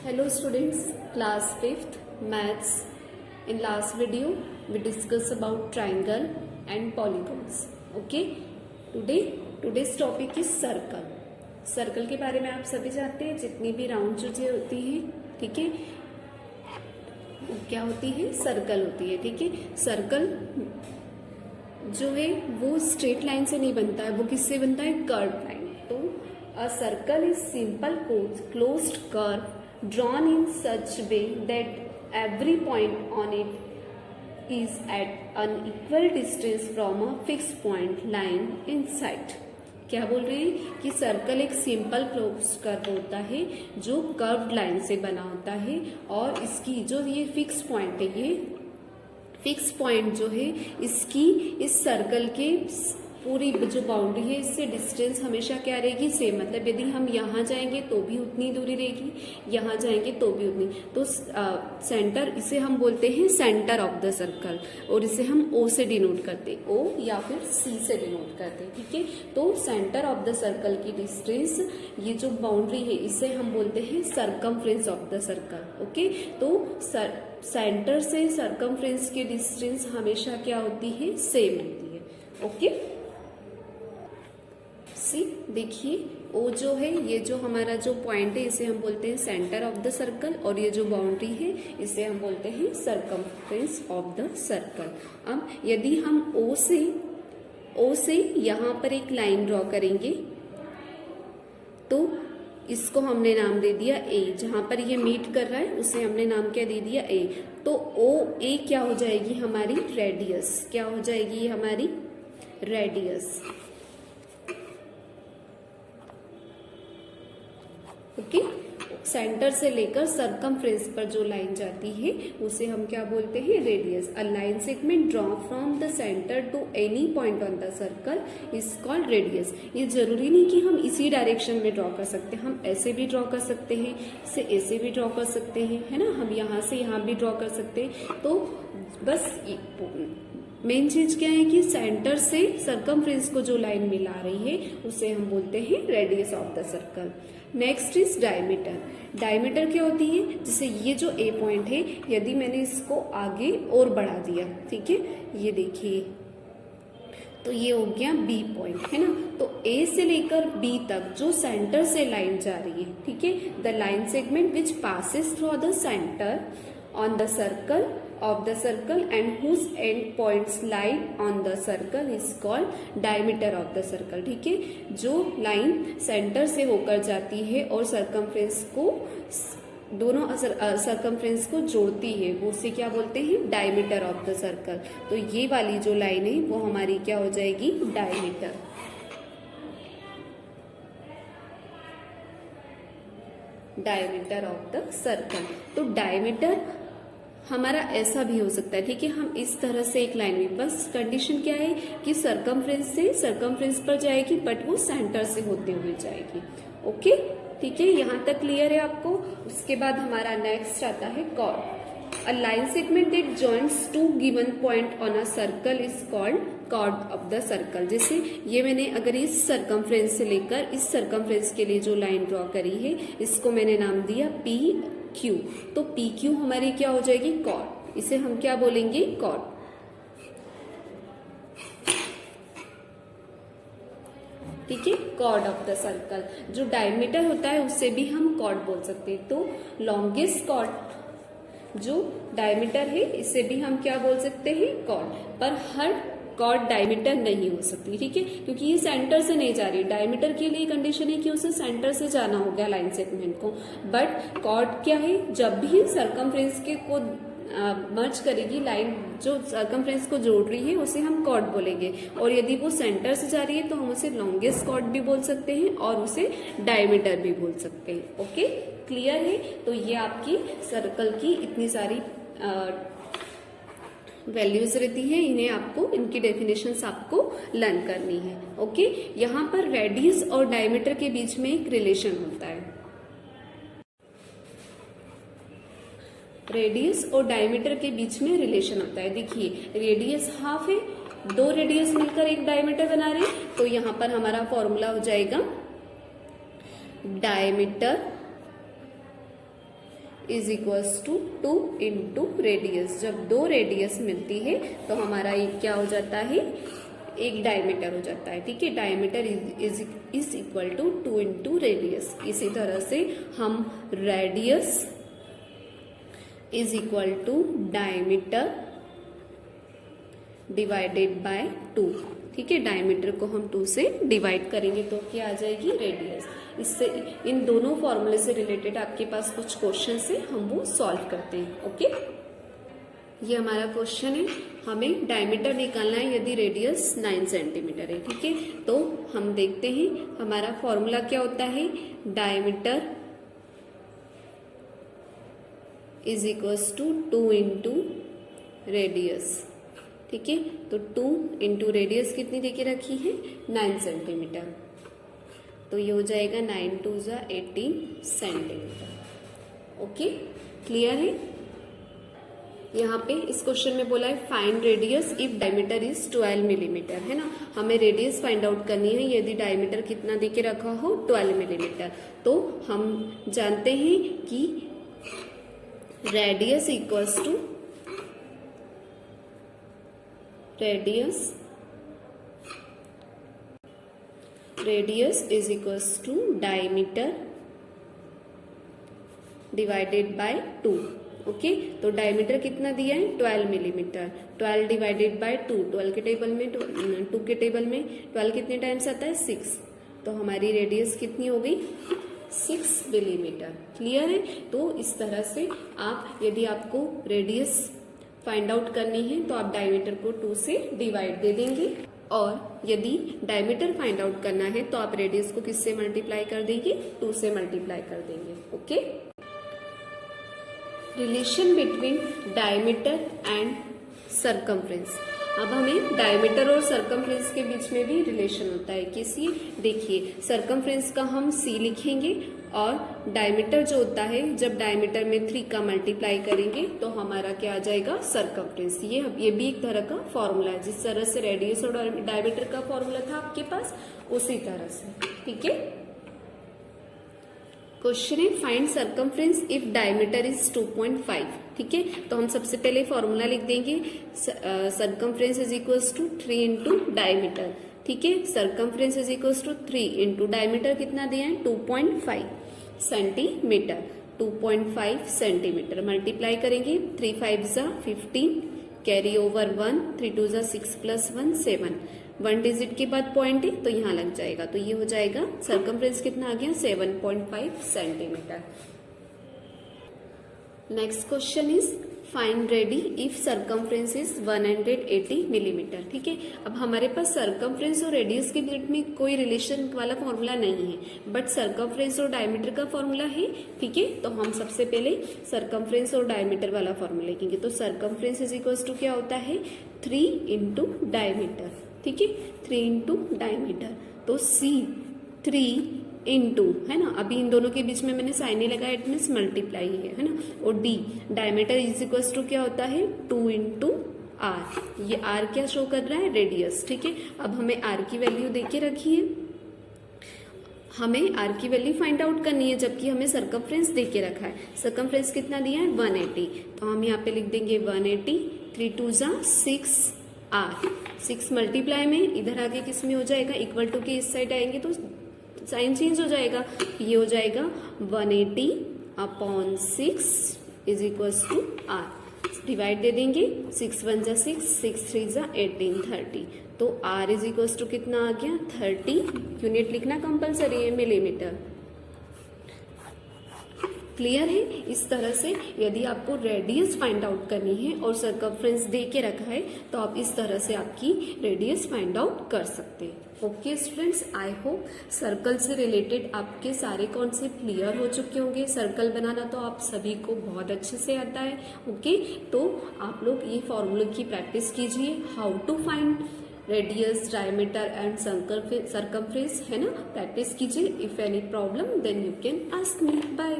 Hello students, class 5th maths. In last video we discussed about triangle and polygons. Okay, today's topic is circle. Circle के बारे में आप सभी जानते हैं, जितनी भी राउंड चीजें होती हैं, ठीक है, वो क्या होती है? सर्कल होती है। ठीक है, सर्कल जो है वो स्ट्रेट लाइन से नहीं बनता है, वो किससे बनता है? Curve line. तो a circle is simple closed curve drawn in such way that every point on it is at an equal distance from a fixed point line in sight. क्या बोल रहे हैं कि सर्कल एक सिंपल क्लोज्ड कर्व होता है जो curved line से बना होता है, और इसकी जो ये फिक्स पॉइंट है, ये फिक्स पॉइंट जो है इसकी इस सर्कल के पूरी जो बाउंड्री है इससे डिस्टेंस हमेशा क्या रहेगी? सेम। मतलब यदि हम यहाँ जाएंगे तो भी उतनी दूरी रहेगी, यहाँ जाएंगे तो भी उतनी। तो सेंटर, इसे हम बोलते हैं सेंटर ऑफ द सर्कल, और इसे हम ओ से डिनोट करते हैं, ओ या फिर सी से डिनोट करते हैं। ठीक है, तो सेंटर ऑफ द सर्कल की डिस्टेंस, ये जो बाउंड्री है इसे हम बोलते हैं circumference of the circle. Okay, तो सेंटर से सर्कमफ्रेंस की डिस्टेंस हमेशा क्या होती है? सेम होती है। ओके, देखिए ओ जो है, ये जो हमारा जो पॉइंट है इसे हम बोलते हैं सेंटर ऑफ द सर्कल, और ये जो बाउंड्री है इसे हम बोलते हैं सर्कमफ्रेंस ऑफ द सर्कल। अब यदि हम ओ से यहाँ पर एक लाइन ड्रॉ करेंगे तो इसको हमने नाम दे दिया ए। जहां पर ये मीट कर रहा है उसे हमने नाम क्या दे दिया? ए। तो ओ ए क्या हो जाएगी? हमारी रेडियस। क्या हो जाएगी? हमारी रेडियस। ओके, सेंटर से लेकर सर्कमफ्रेंस पर जो लाइन जाती है उसे हम क्या बोलते हैं? Radius. A line segment draw from the centre to any point on the circle is called radius. ये जरूरी नहीं कि हम इसी डायरेक्शन में ड्रॉ कर सकते हैं, हम ऐसे भी ड्रॉ कर सकते हैं, इसे ऐसे भी ड्रॉ कर सकते हैं, है ना, हम यहाँ से यहाँ भी ड्रॉ कर सकते हैं। तो बस मेन चीज क्या है कि सेंटर से सर्कमफ्रेंस को जो लाइन मिला रही है उसे हम बोलते हैं radius of the circle. Next is diameter. Diameter क्या होती है? जैसे ये जो ए पॉइंट है, यदि मैंने इसको आगे और बढ़ा दिया, ठीक है, ये देखिए, तो ये हो गया बी पॉइंट, है ना। तो ए से लेकर बी तक जो सेंटर से लाइन जा रही है, ठीक है, the line segment which passes through the centre on the circle of the circle and whose end points lie on the circle is called diameter of the circle। ठीक है, जो लाइन सेंटर से होकर जाती है और सर्कमफ्रेंस को, दोनों सर्कमफ्रेंस को जोड़ती है, वो उसे क्या बोलते हैं? Diameter of the circle. तो ये वाली जो लाइन है वो हमारी क्या हो जाएगी? Diameter. Diameter of the circle. तो डायमीटर हमारा ऐसा भी हो सकता है, ठीक है, हम इस तरह से एक लाइन में, बस कंडीशन क्या है कि सर्कमफ्रेंस से सर्कमफ्रेंस पर जाएगी, बट वो सेंटर से होते हुए जाएगी। ओके, ठीक है, यहाँ तक क्लियर है आपको। उसके बाद हमारा नेक्स्ट आता है chord. A line segment that joints to given point on a circle is called chord of the circle. जैसे ये मैंने अगर इस सर्कमफ्रेंस से लेकर इस सर्कमफ्रेंस के लिए जो लाइन ड्रॉ करी है, इसको मैंने नाम दिया पी क्यू। तो पी क्यू हमारी क्या हो जाएगी? कॉर्ड। इसे हम क्या बोलेंगे? कॉर्ड। ठीक है, कॉर्ड ऑफ द सर्कल। जो डायमीटर होता है उससे भी हम कॉर्ड बोल सकते हैं। तो लॉन्गेस्ट कॉर्ड जो डायमीटर है इसे भी हम क्या बोल सकते हैं? कॉर्ड। पर हर कॉर्ड डायमीटर नहीं हो सकती, ठीक है, क्योंकि ये सेंटर से नहीं जा रही। डायमीटर के लिए कंडीशन है कि उसे सेंटर से जाना होगा लाइन सेगमेंट को, बट कॉर्ड क्या है? जब भी सर्कमफ्रेंस के को मर्ज करेगी लाइन, जो सर्कमफ्रेंस को जोड़ रही है उसे हम कॉर्ड बोलेंगे, और यदि वो सेंटर से जा रही है तो हम उसे लॉन्गेस्ट कॉर्ड भी बोल सकते हैं और उसे डायमीटर भी बोल सकते हैं। ओके, क्लियर है। तो ये आपकी सर्कल की इतनी सारी वैल्यूज रहती है, इन्हें आपको, इनकी डेफिनेशंस आपको लर्न करनी है। ओके, यहाँ पर रेडियस और डायमीटर के बीच में एक रिलेशन होता है। रेडियस और डायमीटर के बीच में रिलेशन होता है। देखिए, रेडियस हाफ है, दो रेडियस मिलकर एक डायमीटर बना रहे हैं, तो यहाँ पर हमारा फॉर्मूला हो जाएगा diameter is equals to 2 into radius. जब दो रेडियस मिलती है तो हमारा एक क्या हो जाता है, एक डायमीटर हो जाता है। ठीक है, diameter is equal to 2 into radius. इसी तरह से हम radius is equal to diameter divided by 2। ठीक है, डायमीटर को हम 2 से डिवाइड करेंगे तो क्या आ जाएगी, रेडियस। इससे इन दोनों फॉर्मूले से रिलेटेड आपके पास कुछ क्वेश्चन है, हम वो सॉल्व करते हैं। ओके, ये हमारा क्वेश्चन है, हमें डायमीटर निकालना है यदि रेडियस 9 सेंटीमीटर है। ठीक है, तो हम देखते हैं हमारा फॉर्मूला क्या होता है, diameter is equals to 2 into radius. ठीक है, तो 2 इंटू रेडियस कितनी देके रखी है, 9 सेंटीमीटर। तो ये हो जाएगा 9 2 जा 18 सेंटीमीटर। ओके, क्लियर है। यहाँ पे इस क्वेश्चन में बोला है find radius if diameter is 12 millimetre, है ना। हमें रेडियस फाइंड आउट करनी है यदि डायमीटर कितना देके रखा हो, 12 मिलीमीटर। तो हम जानते हैं कि radius equals to radius is equals to diameter divided by 2। Okay, तो डायमीटर कितना दिया है, 12 मिलीमीटर। 12 डिवाइडेड बाय 2, 12 के टेबल में 2 के टेबल में 12 कितने टाइम्स आता है, 6। तो हमारी रेडियस कितनी हो गई, 6 मिलीमीटर। क्लियर है। तो इस तरह से आप, यदि आपको रेडियस फाइंड आउट करनी है तो आप डायमीटर को 2 से डिवाइड दे देंगे, और यदि डायमीटर फाइंड आउट करना है तो आप रेडियस को किससे मल्टीप्लाई कर देंगे, 2 से मल्टीप्लाई कर देंगे। Okay, relation between diameter and circumference. अब हमें डायमीटर और सरकमफ्रेंस के बीच में भी रिलेशन होता है। किसी, देखिए, सरकमफ्रेंस का हम C लिखेंगे, और डायमीटर जो होता है, जब डायमीटर में 3 का मल्टीप्लाई करेंगे तो हमारा क्या आ जाएगा, सरकमफ्रेंस। ये भी एक तरह का फॉर्मूला है। जिस तरह से रेडियस और डायमीटर का फॉर्मूला था आपके पास, उसी तरह से। ठीक है, क्वेश्चन है find circumference if diameter is 2.5। ठीक है, तो हम सबसे पहले फॉर्मूला लिख देंगे, circumference is equals to 3 into diameter. ठीक है, circumference is equals to 3 into diameter कितना दिया है, 2.5 सेंटीमीटर। 2.5 सेंटीमीटर मल्टीप्लाई करेंगे, 3 5 जा 15, कैरी ओवर 1, 3 2 जा 6 प्लस 1 7। 1 डिजिट के बाद पॉइंट है तो यहाँ लग जाएगा, तो ये हो जाएगा सरकमफ्रेंस कितना आ गया, 7.5 centimetre. Next question is find ready if circumference is 180 millimetre. ठीक है, अब हमारे पास सरकमफ्रेंस और रेडियस के बीच में कोई रिलेशन वाला फॉर्मूला नहीं है, बट सरकमफ्रेंस और डायमीटर का फॉर्मूला है। ठीक है, तो हम सबसे पहले सरकमफ्रेंस और डायमीटर वाला फॉर्मूला लिखेंगे। तो सरकमफ्रेंस इज इक्वल्स टू क्या होता है, 3 इंटू डायमीटर। ठीक है, 3 इंटू डायमीटर, तो C 3 इंटू, है ना, अभी इन दोनों के बीच में मैंने साइन नहीं लगाया, इट मीन्स मल्टीप्लाई है ना। और D diameter is equals to क्या होता है, 2 इंटू R। ये R क्या शो कर रहा है, रेडियस। ठीक है, अब हमें R की वैल्यू दे के रखी है, हमें R की वैल्यू फाइंड आउट करनी है, जबकि हमें सरकमफ्रेंस दे के रखा है। सरकमफ्रेंस कितना दिया है, 180। तो हम यहाँ पे लिख देंगे 180, 3 2 जा 6 R। 6 मल्टीप्लाई में इधर आगे किस में हो जाएगा, इक्वल टू के इस साइड आएंगे तो साइन चेंज हो जाएगा, ये हो जाएगा 180 upon 6 is equals to R। Divide दे देंगे, 6 1 जा 6, 6 3 जा 18, 30। तो R इज इक्वल्स टू कितना आ गया, 30। यूनिट लिखना कंपलसरी है, मिलीमीटर। क्लियर है। इस तरह से यदि आपको रेडियस फाइंड आउट करनी है और सरकमफ्रेंस दे के रखा है तो आप इस तरह से आपकी रेडियस फाइंड आउट कर सकते हैं। Okay students, I hope circle से रिलेटेड आपके सारे कॉन्सेप्ट क्लियर हो चुके होंगे। सर्कल बनाना तो आप सभी को बहुत अच्छे से आता है। ओके, तो आप लोग ये फॉर्मूले की प्रैक्टिस कीजिए, how to find radius, diameter and circumference, है ना, प्रैक्टिस कीजिए। If any problem then you can ask me. Bye.